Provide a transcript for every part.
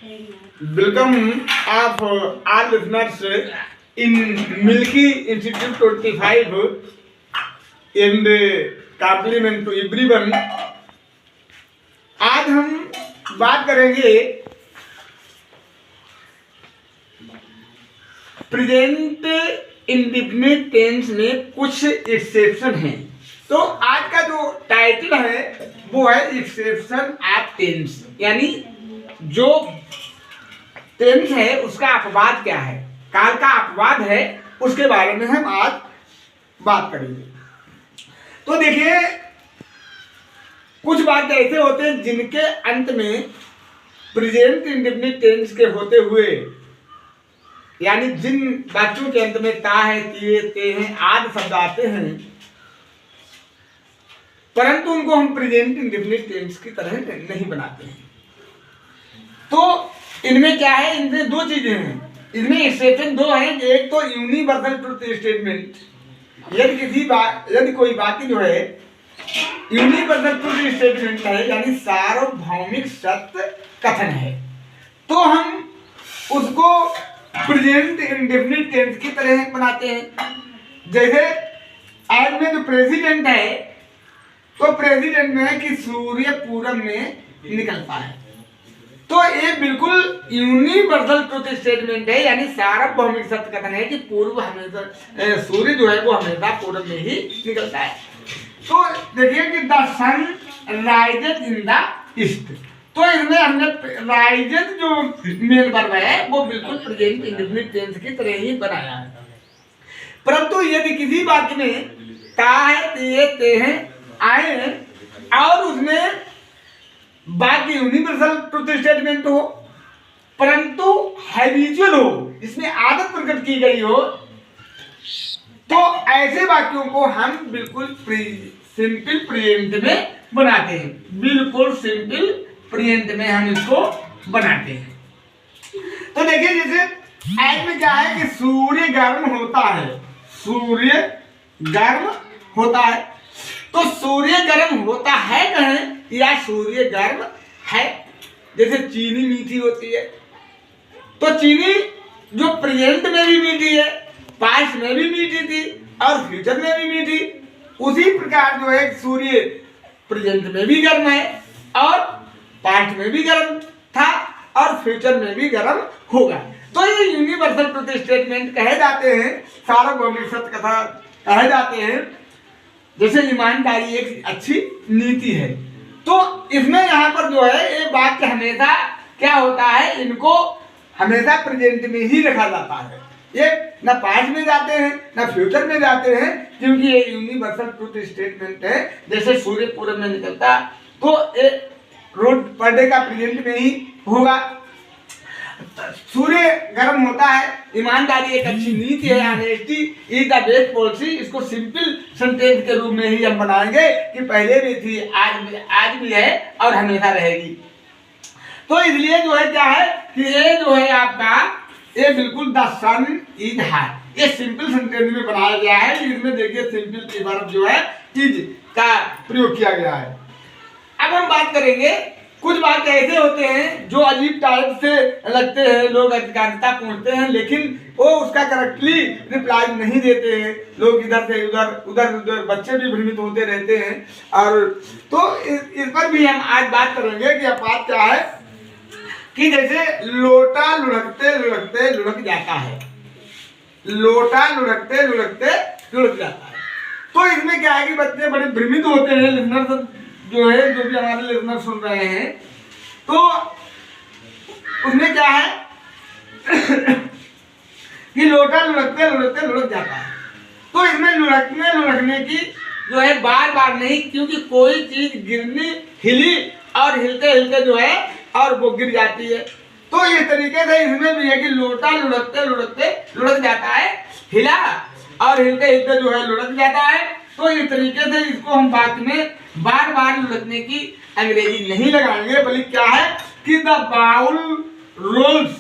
Welcome of our listeners in Milky Institute 25 and compliment to everyone. आज हम बात करेंगे प्रेजेंट इंडेफिनिट टेंस में कुछ एक्सेप्शन हैं। तो आज का जो टाइटल है वो है एक्सेप्शन ऑफ टेंस, यानी जो टेंस है उसका अपवाद क्या है, काल का अपवाद है, उसके बारे में हम आज बात करेंगे। तो देखिए, कुछ बात ऐसे होते हैं जिनके अंत में प्रेजेंट इंडेफिनिट टेंस के होते हुए, यानी जिन वाक्यों के अंत में ता है, तिए, ते हैं आदि शब्द आते हैं, परंतु उनको हम प्रेजेंट इंडेफिनिट टेंस की तरह नहीं बनाते हैं। तो इनमें क्या है, इनमें दो चीजें हैं, इसमें एक्सेप्शन दो हैं। एक तो यूनिवर्सल ट्रुथ स्टेटमेंट, यदि कोई वाक्य जो है यूनिवर्सल ट्रुथ स्टेटमेंट है, यानी सार्वभौमिक सत्य कथन है, तो हम उसको प्रेजेंट इंडेफिनिट टेंस की तरह बनाते हैं। जैसे आज में जो प्रेसिडेंट है, तो प्रेसिडेंट में है कि सूर्य पूरब में निकलता है, तो ये बिल्कुल यूनिवर्सल ट्रुथ स्टेटमेंट है, यानी सार्वभौमिक सत्य कथन है कि पूर्व हमेशा सूर्य जो है वो हमेशा पूरब में ही निकलता है। तो देखिए कि the sun rises in the east, तो इसमें हमने राइजेस जो मेन वर्ब है वो बिल्कुल प्रेजेंट इंडेफिनिट टेंस की तरह ही बनाया है। परंतु यदि किसी वाक्य में ता है, तिए, ते हैं आए हैं और उसमें बाकी यूनिवर्सल ट्रुथ स्टेटमेंट हो, परंतु हैबिचुअल हो, इसमें आदत प्रकट की गई हो, तो ऐसे वाक्यों को हम बिल्कुल सिंपल प्रेजेंट में बनाते हैं। बिल्कुल सिंपल प्रेजेंट में हम इसको बनाते हैं। तो देखिए, जैसे आज में क्या है कि सूर्य गर्म होता है, सूर्य गर्म होता है, तो सूर्य गर्म होता है कहें या सूर्य गर्म है। जैसे चीनी मीठी होती है, तो चीनी जो प्रेजेंट में भी मीठी है, पास्ट में भी मीठी थी और फ्यूचर में भी मीठी, उसी प्रकार जो है सूर्य प्रेजेंट में भी गर्म है और पास्ट में भी गर्म था और फ्यूचर में भी गर्म होगा। तो ये यूनिवर्सल ट्रुथ स्टेटमेंट कहे जाते हैं, सार्वभौमिक सत्य कथा कहे जाते हैं। जैसे ईमानदारी एक अच्छी नीति है, तो इसमें यहाँ पर जो है ये वाक्य हमेशा क्या होता है, इनको हमेशा प्रेजेंट में ही रखा जाता है। ये न पास्ट में जाते हैं न फ्यूचर में जाते हैं, क्योंकि ये यूनिवर्सल ट्रुथ स्टेटमेंट है। जैसे सूर्य पूरब में निकलता, तो ये रोज पर डे का प्रेजेंट में ही होगा। सूर्य गर्म होता है, ईमानदारी एक अच्छी नीति है, honesty is the best policy. इसको सिंपल सेंटेंस के रूप में ही हम बनाएंगे कि पहले भी थी, आज भी है और हमेशा रहेगी। तो इसलिए जो है क्या है कि ये जो है आपका ये बिल्कुल द सन इज हॉट, ये सिंपल सेंटेंस में बनाया गया है। इसमें देखिए सिंपल की वर्ब जो है इज का प्रयोग किया गया है। अब हम बात करेंगे, कुछ बात ऐसे होते हैं जो अजीब टाइप से लगते हैं, लोग अधिकारिता पूछते हैं लेकिन वो उसका करेक्टली रिप्लाई नहीं देते हैं, लोग इधर से उधर बच्चे भी भ्रमित होते रहते हैं। और तो इस पर भी हम आज बात करेंगे कि बात क्या है कि जैसे लोटा लुढ़कते लुढ़कते लुढ़क जाता है, लोटा लुढ़कते लुढ़कते लुढ़क जाता है। तो इसमें क्या है कि बच्चे बड़े भ्रमित होते हैं, लिसनर जो है, जो भी हमारे लिसनर सुन रहे हैं, तो उसमें क्या है कि लोटा लुढ़कते लुढ़कते लुढ़क जाता है। तो इसमें लुढ़कने की जो है बार बार नहीं, क्योंकि कोई चीज गिरनी हिली और हिलते हिलते जो है और वो गिर जाती है। तो इस तरीके से इसमें भी है कि लोटा लुढ़कते लुढ़कते लुढ़क जाता है, हिला और हिलते हिलते जो है लुढ़क जाता है। तो इस तरीके से इसको हम वाक्य में बार बार लुढ़कने की अंग्रेजी नहीं लगाएंगे, बल्कि क्या है कि the bowl rolls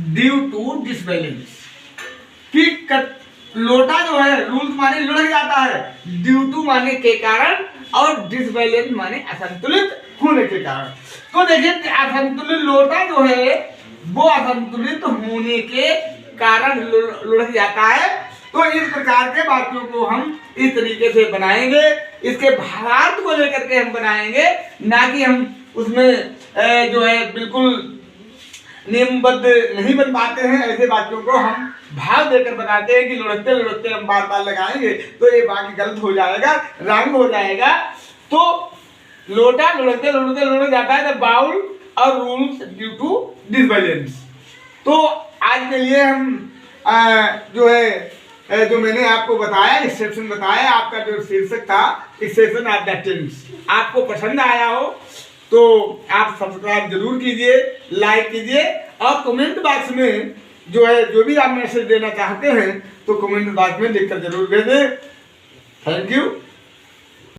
due to disbalance, कि लोटा जो है रूल्स माने लुढ़क जाता है, ड्यू टू माने के कारण और डिसबैलेंस माने असंतुलित होने के कारण। तो देखिए असंतुलित लोटा जो है वो असंतुलित होने के कारण लुढ़क जाता है। तो इस प्रकार के वाक्यों को हम इस तरीके से बनाएंगे, इसके भावार्थ को लेकर के हम बनाएंगे, ना कि हम उसमें जो है बिल्कुल नियमबद्ध नहीं बन पाते हैं। ऐसे वाक्यों को हम भाव देकर बनाते हैं कि लुढ़कते लुढ़कते हम बार बार लगाएंगे तो ये वाक्य गलत हो जाएगा, रंग हो जाएगा। तो लोटा लुढ़कते लुढ़कते लुढ़क जाता है, द बाउल और रूल्स ड्यू टू डिसबैलेंस। तो आज के लिए हम जो है जो मैंने आपको बताया, इस सेशन बताया, आपका जो शीर्षक था इस सेशन ऑफ द टेंस, आपको पसंद आया हो तो आप सब्सक्राइब जरूर कीजिए, लाइक कीजिए और कमेंट बॉक्स में जो है जो भी आप मैसेज देना चाहते हैं तो कमेंट बॉक्स में लिखकर जरूर भेजें। Thank you.